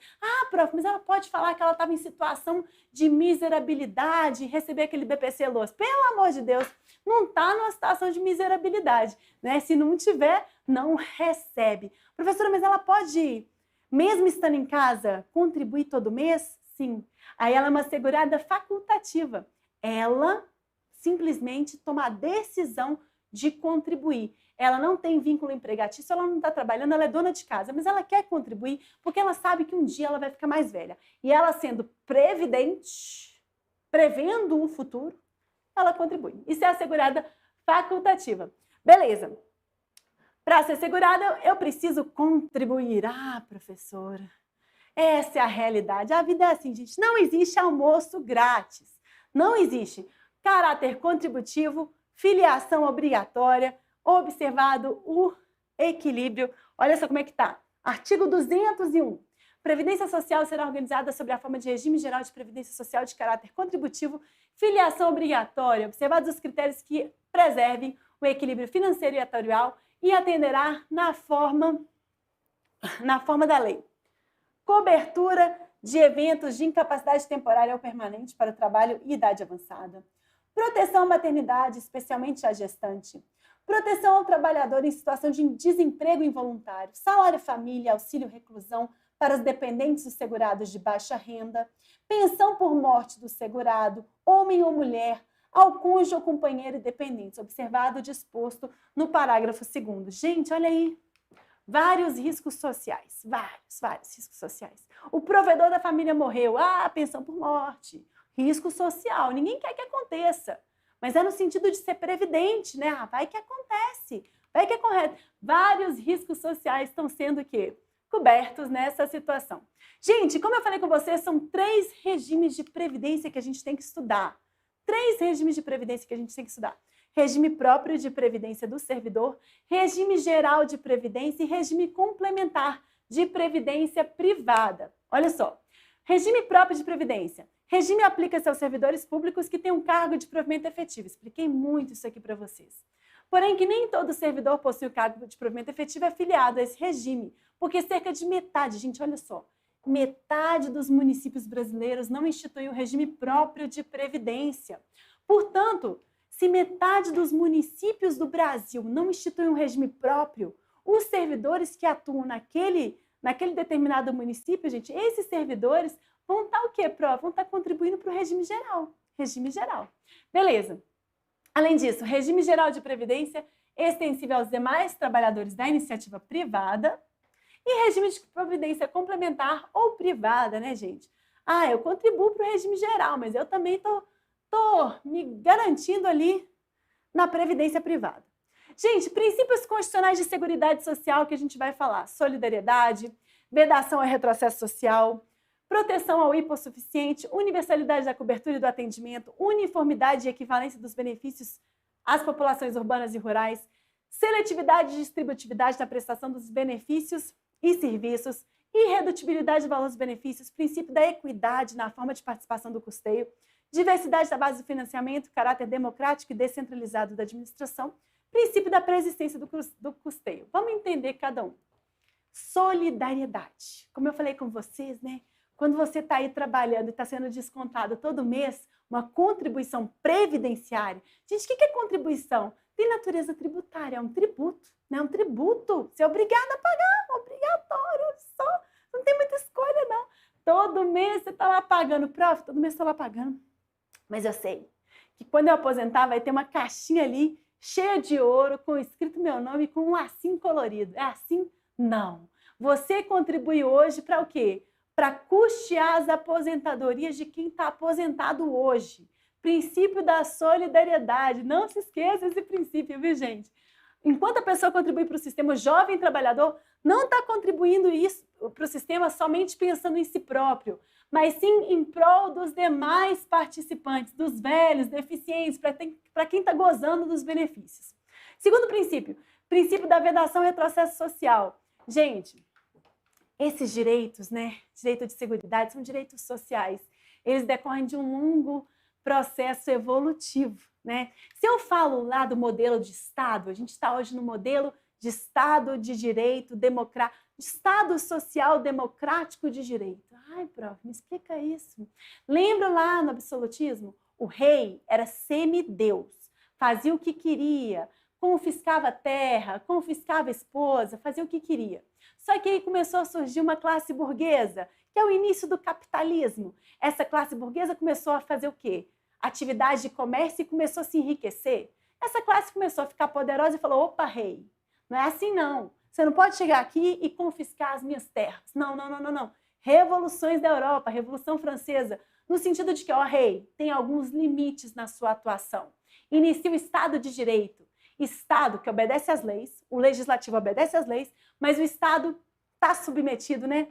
Prof, mas ela pode falar que ela estava em situação de miserabilidade e receber aquele BPC-LOAS. Pelo amor de Deus, não está numa situação de miserabilidade, né? Se não tiver, não recebe. Professora, mas ela pode, mesmo estando em casa, contribuir todo mês? Sim. Aí ela é uma segurada facultativa. Ela simplesmente toma a decisão de contribuir. Ela não tem vínculo empregatício, ela não está trabalhando, ela é dona de casa, mas ela quer contribuir porque ela sabe que um dia ela vai ficar mais velha. E ela sendo previdente, prevendo o futuro, ela contribui. Isso é a segurada facultativa. Beleza. Para ser segurada, eu preciso contribuir. Professora, essa é a realidade. A vida é assim, gente. Não existe almoço grátis. Não existe caráter contributivo, filiação obrigatória, observado o equilíbrio. Olha só como é que tá. Artigo 201. Previdência Social será organizada sob a forma de regime geral de previdência social de caráter contributivo, filiação obrigatória, observados os critérios que preservem o equilíbrio financeiro e atuarial e atenderá na forma da lei. Cobertura de eventos de incapacidade temporária ou permanente para o trabalho e idade avançada. Proteção à maternidade, especialmente à gestante. Proteção ao trabalhador em situação de desemprego involuntário. Salário família, auxílio reclusão para os dependentes dos segurados de baixa renda. Pensão por morte do segurado, homem ou mulher, ao cônjuge ou companheiro e dependentes, observado o disposto no parágrafo 2º. Gente, olha aí. Vários riscos sociais, vários riscos sociais. O provedor da família morreu, pensão por morte, risco social, ninguém quer que aconteça, mas é no sentido de ser previdente, né? Vai que acontece, vai que é correto. Vários riscos sociais estão sendo o quê? Cobertos nessa situação. Gente, como eu falei com vocês, são 3 regimes de previdência que a gente tem que estudar. 3 regimes de previdência que a gente tem que estudar. Regime próprio de previdência do servidor, regime geral de previdência e regime complementar de previdência privada. Olha só, regime próprio de previdência. Regime aplica-se aos servidores públicos que têm um cargo de provimento efetivo. Expliquei muito isso aqui para vocês. Porém, que nem todo servidor possui o cargo de provimento efetivo é afiliado a esse regime, porque cerca de metade, gente, olha só, metade dos municípios brasileiros não institui o regime próprio de previdência. Portanto, se metade dos municípios do Brasil não instituem um regime próprio, os servidores que atuam naquele determinado município, gente, esses servidores vão estar o quê, Pró? Vão estar contribuindo para o regime geral. Regime geral. Beleza. Além disso, regime geral de previdência extensível aos demais trabalhadores da iniciativa privada e regime de previdência complementar ou privada, né, gente? Eu contribuo para o regime geral, mas eu também estou me garantindo ali na previdência privada. Gente, princípios constitucionais de seguridade social que a gente vai falar. Solidariedade, vedação ao retrocesso social, proteção ao hipossuficiente, universalidade da cobertura e do atendimento, uniformidade e equivalência dos benefícios às populações urbanas e rurais, seletividade e distributividade na prestação dos benefícios e serviços, irredutibilidade do valor dos benefícios, princípio da equidade na forma de participação do custeio, diversidade da base do financiamento, caráter democrático e descentralizado da administração, princípio da preexistência do custeio. Vamos entender cada um. Solidariedade. Como eu falei com vocês, né? Quando você está aí trabalhando e está sendo descontado todo mês uma contribuição previdenciária. Gente, o que é contribuição? Tem natureza tributária, é um tributo, né? Um tributo. Você é obrigado a pagar, obrigatório, só. Não tem muita escolha, não. Todo mês você está lá pagando. Prof, todo mês você está lá pagando. Mas eu sei que quando eu aposentar vai ter uma caixinha ali cheia de ouro, com escrito meu nome, com um lacinho colorido. É assim? Não. Você contribui hoje para o quê? Para custear as aposentadorias de quem está aposentado hoje. Princípio da solidariedade. Não se esqueça esse princípio, viu, gente? Enquanto a pessoa contribui para o sistema, o jovem trabalhador não está contribuindo isso para o sistema somente pensando em si próprio, mas sim em prol dos demais participantes, dos velhos, deficientes, para quem está gozando dos benefícios. Segundo princípio, princípio da vedação e retrocesso social. Gente, esses direitos, né, direito de seguridade, são direitos sociais. Eles decorrem de um longo processo evolutivo, né? Se eu falo lá do modelo de Estado, a gente está hoje no modelo de Estado de direito democrático, Estado social democrático de direito. Ai, prof, me explica isso. Lembra lá no absolutismo? O rei era semideus, fazia o que queria, confiscava terra, confiscava esposa, fazia o que queria. Só que aí começou a surgir uma classe burguesa, que é o início do capitalismo. Essa classe burguesa começou a fazer o quê? Atividade de comércio e começou a se enriquecer. Essa classe começou a ficar poderosa e falou, opa, rei, não é assim não. Você não pode chegar aqui e confiscar as minhas terras. Não, não, não, não, não. Revoluções da Europa, Revolução Francesa, no sentido de que, ó, rei, tem alguns limites na sua atuação. Inicia o Estado de Direito. Estado que obedece às leis, o legislativo obedece às leis, mas o Estado está submetido, né?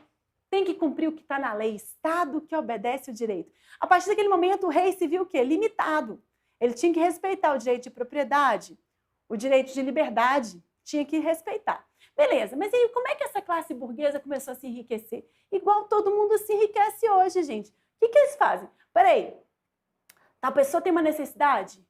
Tem que cumprir o que está na lei. Estado que obedece o direito. A partir daquele momento, o rei se viu o quê? Limitado. Ele tinha que respeitar o direito de propriedade, o direito de liberdade, tinha que respeitar. Beleza, mas aí como é que essa classe burguesa começou a se enriquecer? Igual todo mundo se enriquece hoje, gente. O que que eles fazem? Peraí, a pessoa tem uma necessidade?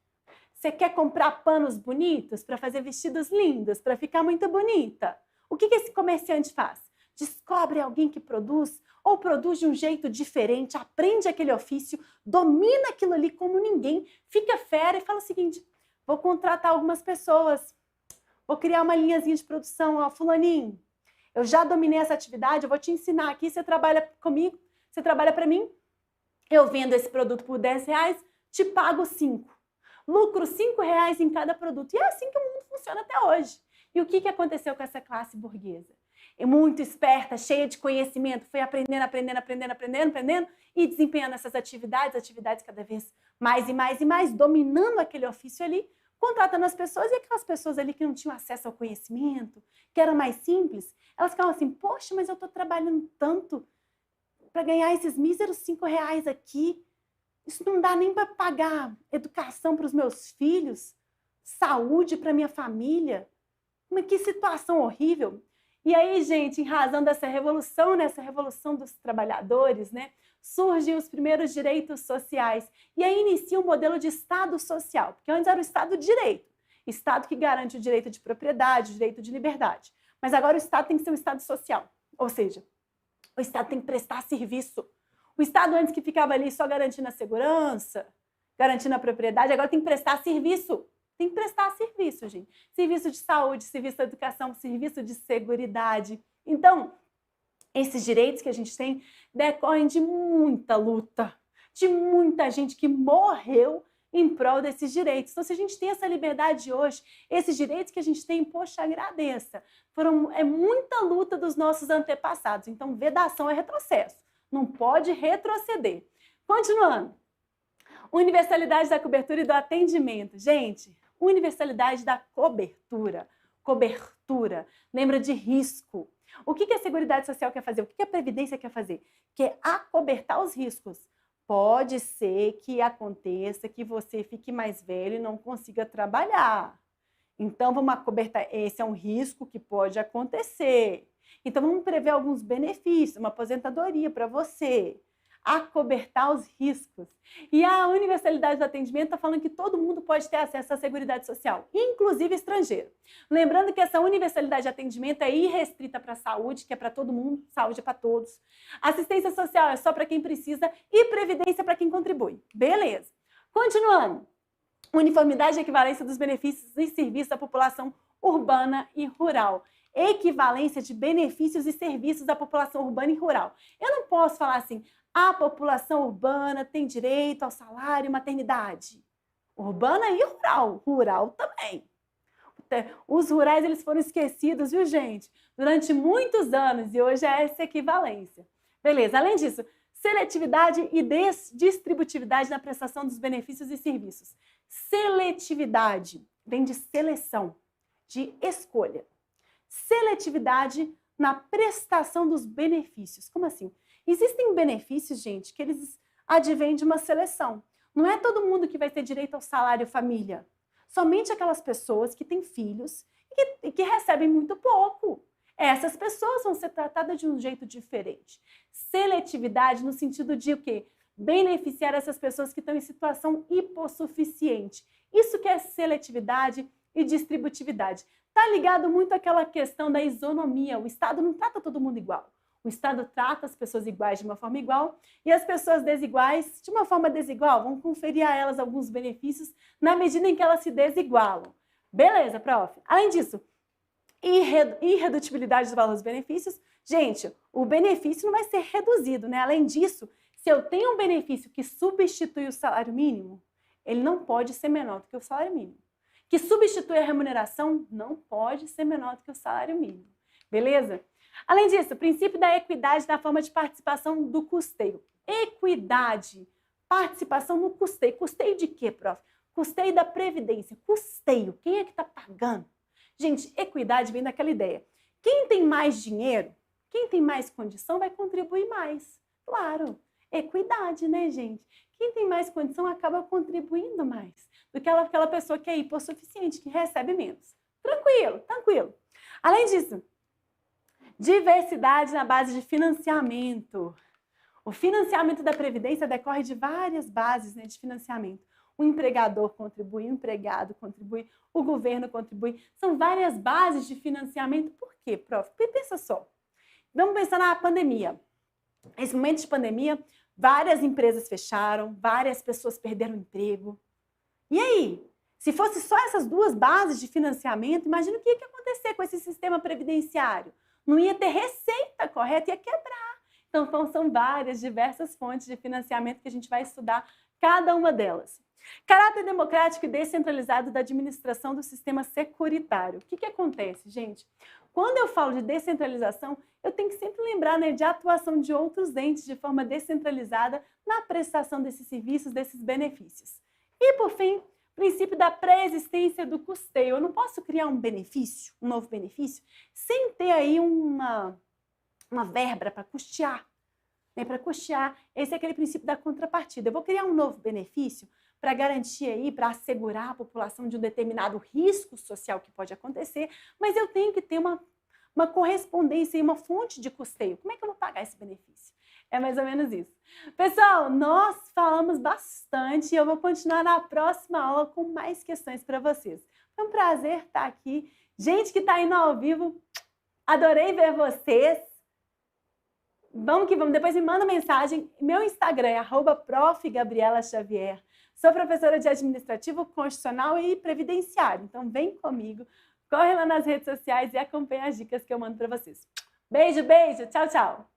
Você quer comprar panos bonitos para fazer vestidos lindos, para ficar muito bonita? O que que esse comerciante faz? Descobre alguém que produz ou produz de um jeito diferente, aprende aquele ofício, domina aquilo ali como ninguém, fica fera e fala o seguinte, vou contratar algumas pessoas, vou criar uma linhazinha de produção, ó, fulaninho, eu já dominei essa atividade, eu vou te ensinar aqui, você trabalha comigo, você trabalha para mim, eu vendo esse produto por R$10, te pago 5. Lucro R$5 em cada produto. E é assim que o mundo funciona até hoje. E o que aconteceu com essa classe burguesa? É muito esperta, cheia de conhecimento, foi aprendendo e desempenhando essas atividades cada vez mais e mais e mais, dominando aquele ofício ali, contratando as pessoas, e aquelas pessoas ali que não tinham acesso ao conhecimento, que era mais simples, elas ficavam assim, poxa, mas eu estou trabalhando tanto para ganhar esses míseros R$5 aqui, isso não dá nem para pagar educação para os meus filhos, saúde para minha família. Que situação horrível. E aí, gente, em razão dessa revolução, nessa revolução dos trabalhadores, né, surgem os primeiros direitos sociais. E aí inicia um modelo de Estado social, porque antes era o Estado de Direito, Estado que garante o direito de propriedade, o direito de liberdade. Mas agora o Estado tem que ser um Estado social, ou seja, o Estado tem que prestar serviço. O Estado antes que ficava ali só garantindo a segurança, garantindo a propriedade, agora tem que prestar serviço. Tem que prestar serviço, gente. Serviço de saúde, serviço de educação, serviço de seguridade. Então, esses direitos que a gente tem decorrem de muita luta, de muita gente que morreu em prol desses direitos. Então, se a gente tem essa liberdade hoje, esses direitos que a gente tem, poxa, agradeça. É muita luta dos nossos antepassados. Então, vedação é retrocesso. Não pode retroceder. Continuando. Universalidade da cobertura e do atendimento. Gente, universalidade da cobertura. Cobertura. Lembra de risco. O que a Seguridade Social quer fazer? O que a Previdência quer fazer? Quer acobertar os riscos. Pode ser que aconteça que você fique mais velho e não consiga trabalhar. Então, vamos acobertar. Esse é um risco que pode acontecer. Então, vamos prever alguns benefícios, uma aposentadoria para você, acobertar os riscos. E a universalidade do atendimento está falando que todo mundo pode ter acesso à Seguridade Social, inclusive estrangeiro. Lembrando que essa universalidade de atendimento é irrestrita para a saúde, que é para todo mundo, saúde é para todos. Assistência social é só para quem precisa e previdência para quem contribui. Beleza. Continuando. Uniformidade e equivalência dos benefícios e serviços da população urbana e rural. Equivalência de benefícios e serviços da população urbana e rural. Eu não posso falar assim, a população urbana tem direito ao salário e maternidade. Urbana e rural. Rural também. Os rurais eles foram esquecidos, viu, gente? Durante muitos anos e hoje é essa equivalência. Beleza, além disso, seletividade e distributividade na prestação dos benefícios e serviços. Seletividade vem de seleção, de escolha. Seletividade na prestação dos benefícios. Como assim? Existem benefícios, gente, que eles advêm de uma seleção. Não é todo mundo que vai ter direito ao salário família. Somente aquelas pessoas que têm filhos e que recebem muito pouco. Essas pessoas vão ser tratadas de um jeito diferente. Seletividade no sentido de o quê? Beneficiar essas pessoas que estão em situação hipossuficiente. Isso que é seletividade e distributividade. Está ligado muito àquela questão da isonomia. O Estado não trata todo mundo igual. O Estado trata as pessoas iguais de uma forma igual e as pessoas desiguais de uma forma desigual. Vão conferir a elas alguns benefícios na medida em que elas se desigualam. Beleza, prof. Além disso, irredutibilidade dos valores dos benefícios. Gente, o benefício não vai ser reduzido, né? Além disso, se eu tenho um benefício que substitui o salário mínimo, ele não pode ser menor do que o salário mínimo. Que substitui a remuneração não pode ser menor do que o salário mínimo. Beleza? Além disso, o princípio da equidade na forma de participação do custeio. Equidade, participação no custeio. Custeio de quê, prof? Custeio da Previdência. Custeio, quem é que está pagando? Gente, equidade vem daquela ideia. Quem tem mais dinheiro, quem tem mais condição vai contribuir mais. Claro, equidade, né, gente? Quem tem mais condição acaba contribuindo mais do que aquela pessoa que é hipossuficiente, que recebe menos. Tranquilo, tranquilo. Além disso, Diversidade na base de financiamento. O financiamento da Previdência decorre de várias bases, né, de financiamento. O empregador contribui, o empregado contribui, o governo contribui. São várias bases de financiamento. Por quê, prof? Porque pensa só. Vamos pensar na pandemia. Nesse momento de pandemia, várias empresas fecharam, várias pessoas perderam o emprego. E aí? Se fosse só essas duas bases de financiamento, imagina o que ia acontecer com esse sistema previdenciário. Não ia ter receita correta, ia quebrar. Então, são várias, diversas fontes de financiamento que a gente vai estudar cada uma delas. Caráter democrático e descentralizado da administração do sistema securitário. O que acontece, gente? Quando eu falo de descentralização, eu tenho que sempre lembrar, né, de atuação de outros entes de forma descentralizada na prestação desses serviços, desses benefícios. E, por fim, princípio da pré-existência do custeio. Eu não posso criar um benefício, um novo benefício, sem ter aí uma verba para custear. Para custear, esse é aquele princípio da contrapartida. Eu vou criar um novo benefício para garantir aí, para assegurar a população de um determinado risco social que pode acontecer, mas eu tenho que ter uma correspondência e uma fonte de custeio. Como é que eu vou pagar esse benefício? É mais ou menos isso. Pessoal, nós falamos bastante e eu vou continuar na próxima aula com mais questões para vocês. Foi um prazer estar aqui. Gente que está indo ao vivo, adorei ver vocês. Vamos que vamos, depois me manda mensagem. Meu Instagram é @profgabrielaxavier. Sou professora de Administrativo, Constitucional e Previdenciário. Então vem comigo, corre lá nas redes sociais e acompanha as dicas que eu mando para vocês. Beijo, beijo, tchau, tchau!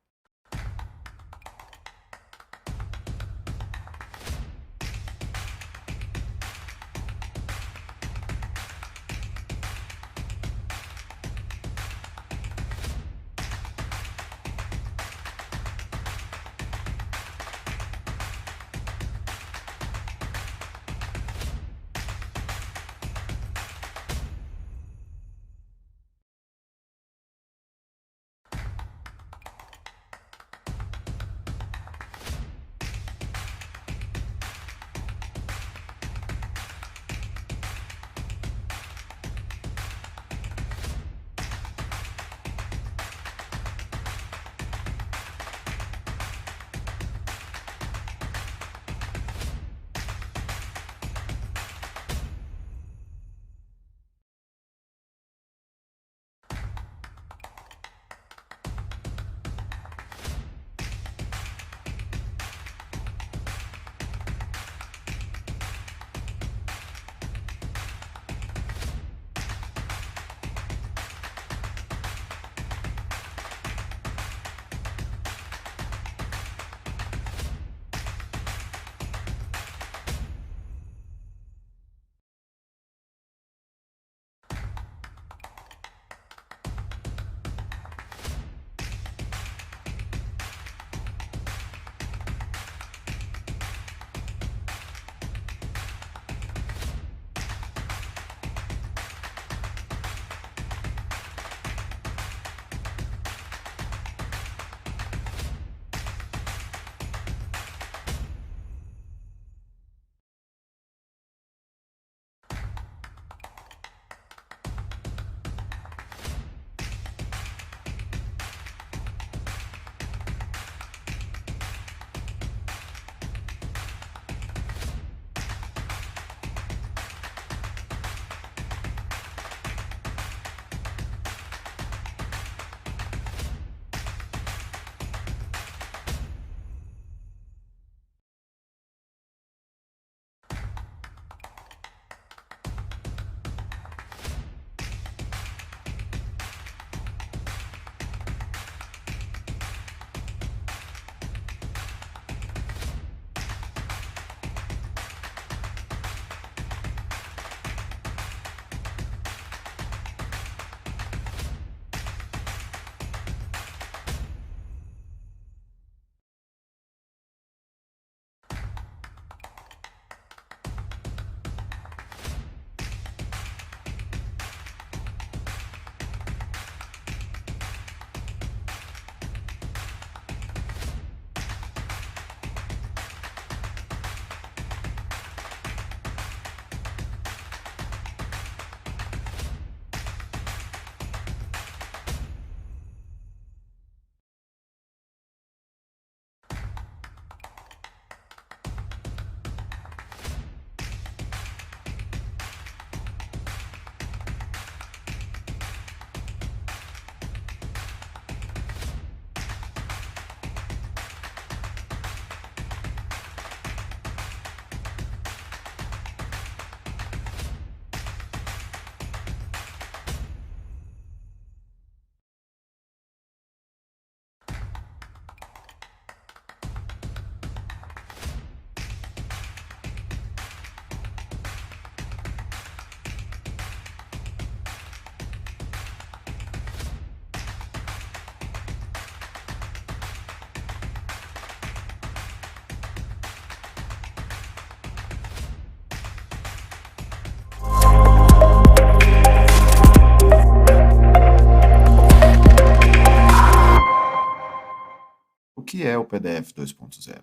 que é o PDF 2.0.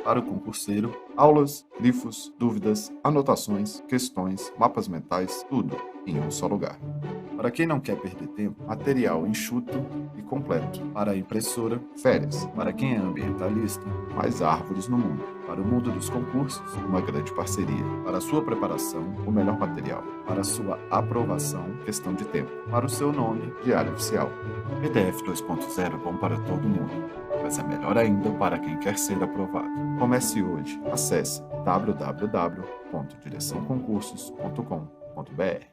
Para o concurseiro, aulas, grifos, dúvidas, anotações, questões, mapas mentais, tudo em um só lugar. Para quem não quer perder tempo, material enxuto e completo. Para a impressora, férias. Para quem é ambientalista, mais árvores no mundo. Para o mundo dos concursos, uma grande parceria. Para a sua preparação, o melhor material. Para a sua aprovação, questão de tempo. Para o seu nome, diário oficial. PDF 2.0 é bom para todo mundo, mas é melhor ainda para quem quer ser aprovado. Comece hoje. Acesse www.direçãoconcursos.com.br.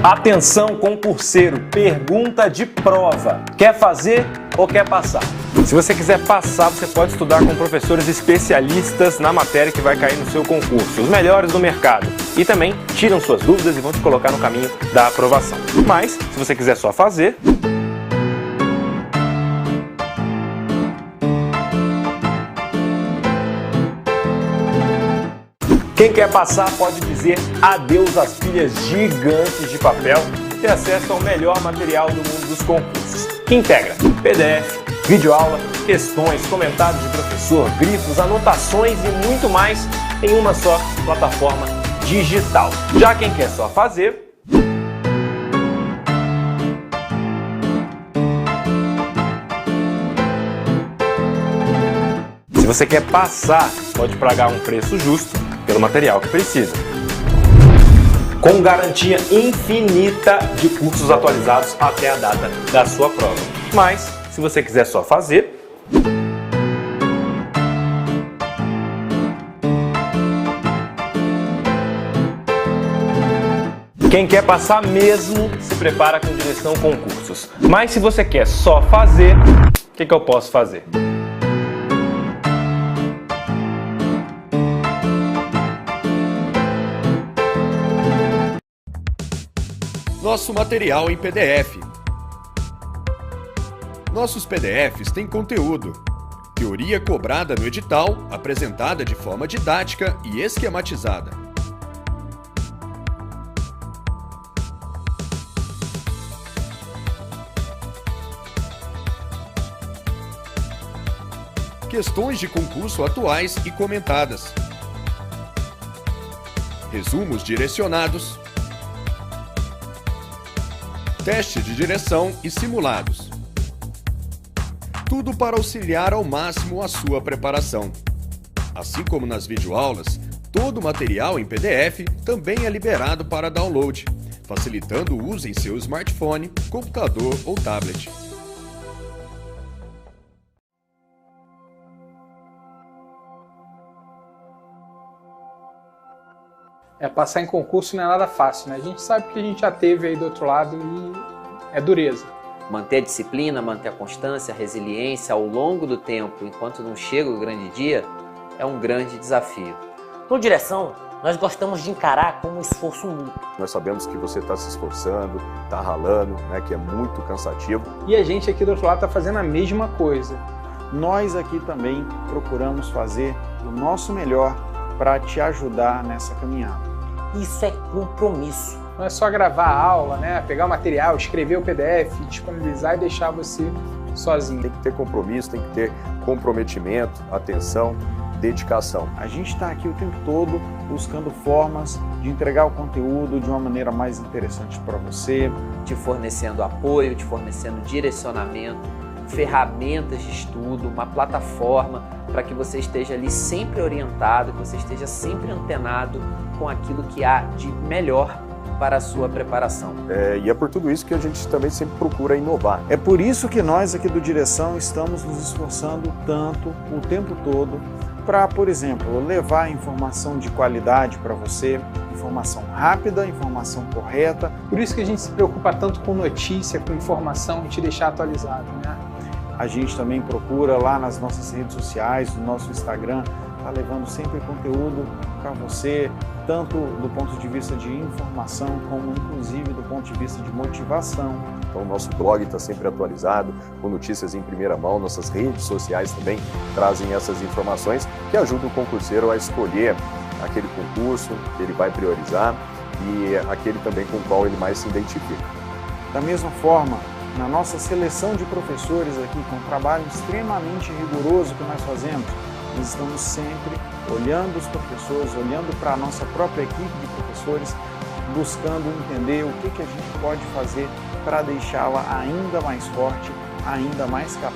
Atenção, concurseiro, pergunta de prova. Quer fazer ou quer passar? Se você quiser passar, você pode estudar com professores especialistas na matéria que vai cair no seu concurso, os melhores do mercado. E também tiram suas dúvidas e vão te colocar no caminho da aprovação. Mas, se você quiser só fazer... Quem quer passar pode dizer adeus às pilhas gigantes de papel e ter acesso ao melhor material do mundo dos concursos, que integra PDF, videoaula, questões, comentários de professor, grifos, anotações e muito mais em uma só plataforma digital. Já quem quer só fazer... Se você quer passar, pode pagar um preço justo pelo material que precisa. Com garantia infinita de cursos atualizados até a data da sua prova. Mas, se você quiser só fazer... Quem quer passar mesmo, se prepara com Direção Concursos. Mas se você quer só fazer, o que eu posso fazer? Nosso material em PDF. Nossos PDFs têm conteúdo. Teoria cobrada no edital, apresentada de forma didática e esquematizada. Questões de concurso atuais e comentadas. Resumos direcionados. Testes de direção e simulados. Tudo para auxiliar ao máximo a sua preparação. Assim como nas videoaulas, todo o material em PDF também é liberado para download, facilitando o uso em seu smartphone, computador ou tablet. Passar em concurso não é nada fácil, né? A gente sabe que a gente já teve aí do outro lado e é dureza. Manter a disciplina, manter a constância, a resiliência ao longo do tempo, enquanto não chega o grande dia, é um grande desafio. No Direção, nós gostamos de encarar como um esforço mútuo. Nós sabemos que você está se esforçando, está ralando, né, que é muito cansativo. E a gente aqui do outro lado está fazendo a mesma coisa. Nós aqui também procuramos fazer o nosso melhor para te ajudar nessa caminhada. Isso é compromisso. Não é só gravar a aula, né? Pegar o material, escrever o PDF, disponibilizar e deixar você sozinho. Tem que ter compromisso, tem que ter comprometimento, atenção, dedicação. A gente está aqui o tempo todo buscando formas de entregar o conteúdo de uma maneira mais interessante para você. Te fornecendo apoio, te fornecendo direcionamento, ferramentas de estudo, uma plataforma para que você esteja ali sempre orientado, que você esteja sempre antenado com aquilo que há de melhor para a sua preparação. E é por tudo isso que a gente também sempre procura inovar. É por isso que nós aqui do Direção estamos nos esforçando tanto o tempo todo para, por exemplo, levar informação de qualidade para você, informação rápida, informação correta. Por isso que a gente se preocupa tanto com notícia, com informação e te deixar atualizado, né? A gente também procura lá nas nossas redes sociais, no nosso Instagram, tá levando sempre conteúdo para você, tanto do ponto de vista de informação, como inclusive do ponto de vista de motivação. Então o nosso blog está sempre atualizado, com notícias em primeira mão, nossas redes sociais também trazem essas informações que ajudam o concurseiro a escolher aquele concurso que ele vai priorizar e aquele também com o qual ele mais se identifica. Da mesma forma, na nossa seleção de professores aqui, com um trabalho extremamente rigoroso que nós fazemos, nós estamos sempre olhando os professores, olhando para a nossa própria equipe de professores, buscando entender o que a gente pode fazer para deixá-la ainda mais forte, ainda mais capaz